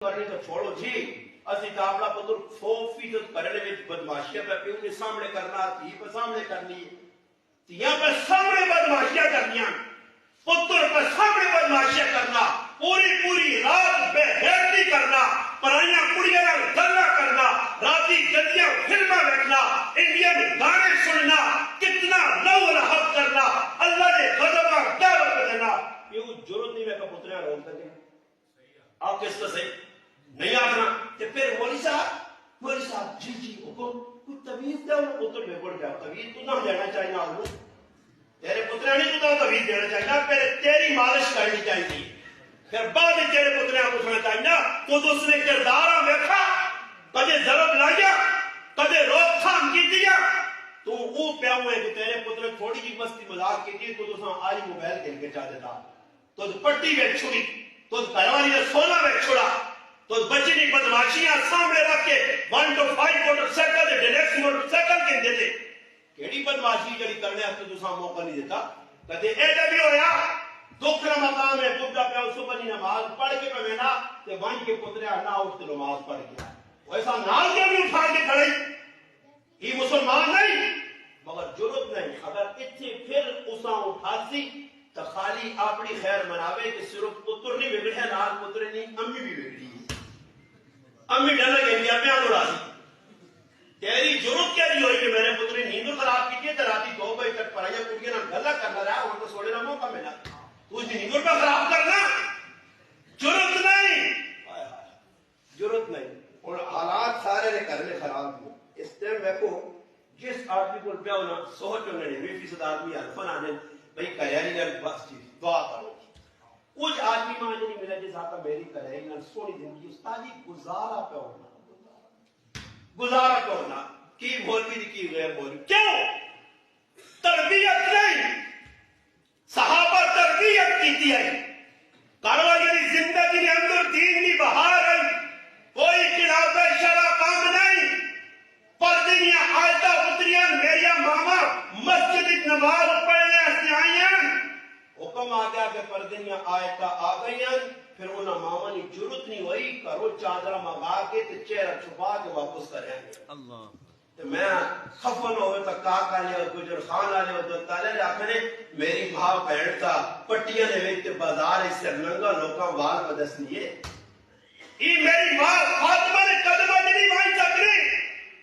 کرنے تو چھوڑو جی اسی تو اپنا پتر 100% کرنے میں بدماشیاں پہ پیوں نے سامنے کرنا تھی پہ سامنے کرنی ہے تیاں پہ سامنے بدماشیاں کرنیاں پتر پہ سامنے بدماشیاں کرنا پوری رات بے حیرتی کرنا پرائیاں کڑیاں گلا کرنا راتی گدیاں فلمیں بیٹھنا انڈیا میں گانے سننا کتنا لو رحب کرنا اللہ نے غضبہ دعوت دینا یہ ضرورت نہیں ہے کہ پتریاں روک سکیں آپ کس کا صحیح نہیں آنا کہ پھر مولی صاحب جی حکم کوئی تویز دے انہوں پتر میں بڑھ جاؤ تویز تو نہ دینا چاہیے آگو تیرے پتریں نہیں تو تویز دینا چاہیے پھر تیری مالش کرنی چاہیے پھر بعد تیرے پتریں پوچھنا چاہیے تو اس نے کردارہ دیکھا کدے ضرب لایا کدے روک تھام کی دیا تو وہ پیا ہوئے کہ تیرے پتر تھوڑی جی مستی مذاق کی تھی تو دوسرا آج موبائل کھیل کے چاہ دیتا تو پٹی میں چھڑی تو گھروالی نے سونا میں چھڑا تو بچی نے بدماشیاں سامنے رکھ کے 1 to 5 موٹر سائیکل دے ڈیلیکس موٹر سائیکل کے دیتے کیڑی بدماشی جڑی کرنے ہاتھ دوسرا موقع نہیں دیتا کہتے اے جب بھی ہویا دکھنا مقام ہے بکتا پہ صبح کی نماز پڑھ کے پہ مینا تے وانج کے پترے نہ اٹھتے نماز پڑھ گیا ویسا نال کے بھی اٹھا کے کھڑی یہ مسلمان نہیں مگر ضرورت نہیں اگر اتنے پھر اساں اٹھاسی تو خالی اپنی خیر مناوے کہ صرف پتر نہیں بگڑے ہیں نال پتر نہیں امی بھی بگڑی ہے امی ڈالا گئی لیا میں آنو راضی تیری ضرورت کیا نہیں ہوئی کہ میں نے پتری نیندو خراب کی تھی راتی 2 بجے تک پڑھائی کڑیاں نہ گلا کرنا رہا ان کو سوڑے نہ موقع ملا تو اس نیندو پہ خراب کرنا ضرورت نہیں ضرورت نہیں اور حالات سارے نے کرنے خراب ہو اس ٹائم میں کو جس آدمی کو پہ ہونا سوچ ہونے 90% آدمی الفن آنے بھئی کریانی جب بس چیز دعا کرو کچھ آدمی ماں نہیں ملا جس آقا میری کریانی نہ سونی زندگی استادی گزارا پہ ہونا گزارا پہ ہونا کی مولوی دی کی غیر مولوی کیوں تربیت نہیں صحابہ تربیت کی تھی ہے کاروا یعنی زندگی نے اندر دین نہیں بہار ہے کوئی خلاف شرع کام نہیں پردنیا آیتہ اتریاں میریا ماما مسجد نماز پڑھنے اسے آئیں حکم آ گیا کہ پردنیا آیتہ آ گئیں پھر انہاں ماما نے ضرورت نہیں ہوئی کرو چادرہ منگا کے تے چہرہ چھپا کے واپس کریں اللہ تو میں خفن ہوئے تو کاکا لے اور گجر خان آلے اور دو تالے لے آکھنے میری ماں پہنٹ تھا پٹیاں نے ویکتے بازار اس سے ننگا لوکاں وال بدس لیے یہ میری ماں فاطمہ نے قدمہ نہیں مائی سکری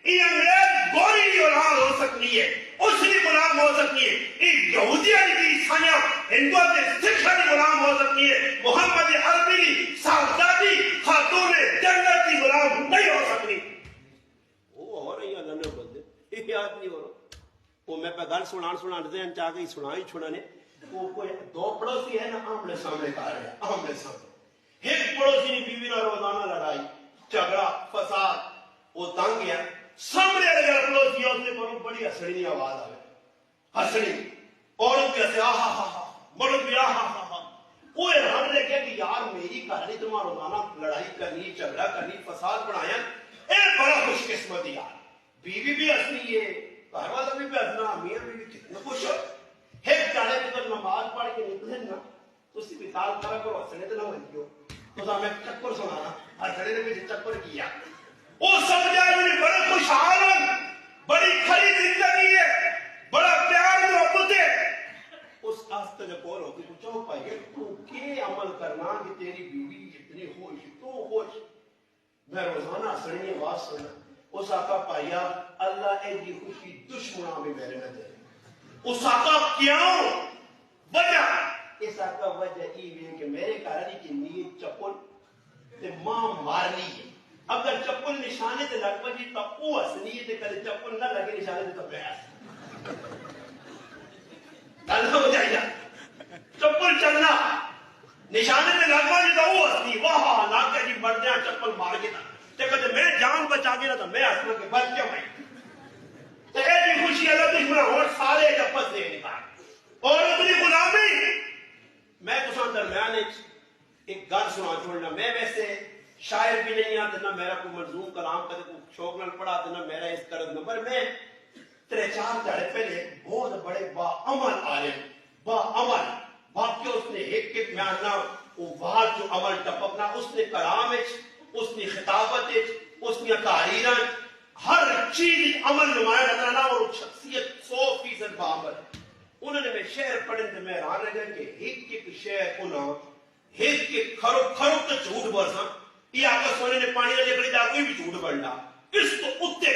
یہ انگریز گوری غلام ہو سکتی ہے اس نے غلام ہو سکتی ہے یہ یہودیہ کی عیسائیاں ہندوہ کے سکھہ کی غلام ہو سکتی ہے محمد عربی صاحبزادی خاتون جنت کی غلام نہیں ہو سکتی وہ ہو رہی ہے اللہ نے بلدے یہ یاد نہیں ہو رہا وہ میں پہ گھر سنان دے ہیں چاہ گئی سنائی چھوڑانے وہ کوئی 2 پڑوسی ہے نا آمنے سامنے کہا رہے ہیں آمنے سامنے ایک پڑوسی نے بیوی نہ روزانہ لڑائی جھگڑا فساد وہ تنگ گیا سامنے لگا پڑوسی اس نے بڑی بڑی ہسڑی آواز آئے ہسڑی عورت کیسے آہا ہا ہا مرد بھی آہا ہا ہا وہ حیران رہ گیا کہ یار میری کہانی تمہارا روزانہ لڑائی کرنی جھگڑا کرنی فساد بڑھایا اے بڑا خوش قسمت یار بیوی بھی ہسنی ہے گھر والا بھی ہسنا میاں بھی کتنا خوش ہو ایک جانے کی جب نماز پڑھ کے نکلے نا تو اسی مثال کرا کرو ہسنے تو نہ بنتی ہو تو ہمیں چکر سنانا ہسنے نے بھی چکر کیا وہ سمجھا انہیں بڑے خوشحال بڑی کھری زندگی ہے بڑا پیار محبت ہے اس آستے جب اور ہوتی پوچھو پائیے تو کیا عمل کرنا کہ تیری بیوی اتنی خوش تو خوش میں روزانہ سڑنی آواز سننا اس آقا پائیا اللہ اے جی خوشی دشمنہ میں میرے نہ دے اس آقا کیوں وجہ اس آقا وجہ یہ کہ میرے کارانی کی نیت چپل تے ماں مارنی ہے اگر چپل نشانے تے لگ پجی تب وہ ہسنی ہے تے کدے چپل نہ لگے نشانے تے تب میں اللہ ہو جائے چپل چلنا نشانے تے لگ پجی تو وہ ہسنی واہ لاگ کے جی مردیاں چپل مار کے تے کدے میں جان بچا کے نہ تو میں ہسنا کے بچ کیا میں تے اے بھی خوشی اللہ دشمنہ اور سارے جپس دے نکال اور اپنی غلامی میں تو سان درمیان ایک گھر سنا چھوڑنا میں ویسے شاعر بھی نہیں آتے نہ میرا کوئی منظوم کلام کدے کوئی شوق نہ پڑھا نہ میرا اس طرح نمبر میں 3-4 دہاڑے پہلے بہت بڑے با عمل عالم با عمل باقی اس نے ایک معنی وہ وہاں جو عمل ٹپکنا اس نے کلام اس کی خطابت اس کی تحریر ہر چیز عمل نمایاں نظر آنا اور شخصیت 100% بابر انہوں نے میں شعر پڑھن تے میں حیران رہ گیا کہ ایک شعر انہاں ایک کھرو تے جھوٹ بولساں یہ آقا سونے نے پانی والے بڑی دا کوئی بھی جھوٹ بننا اس تو اتے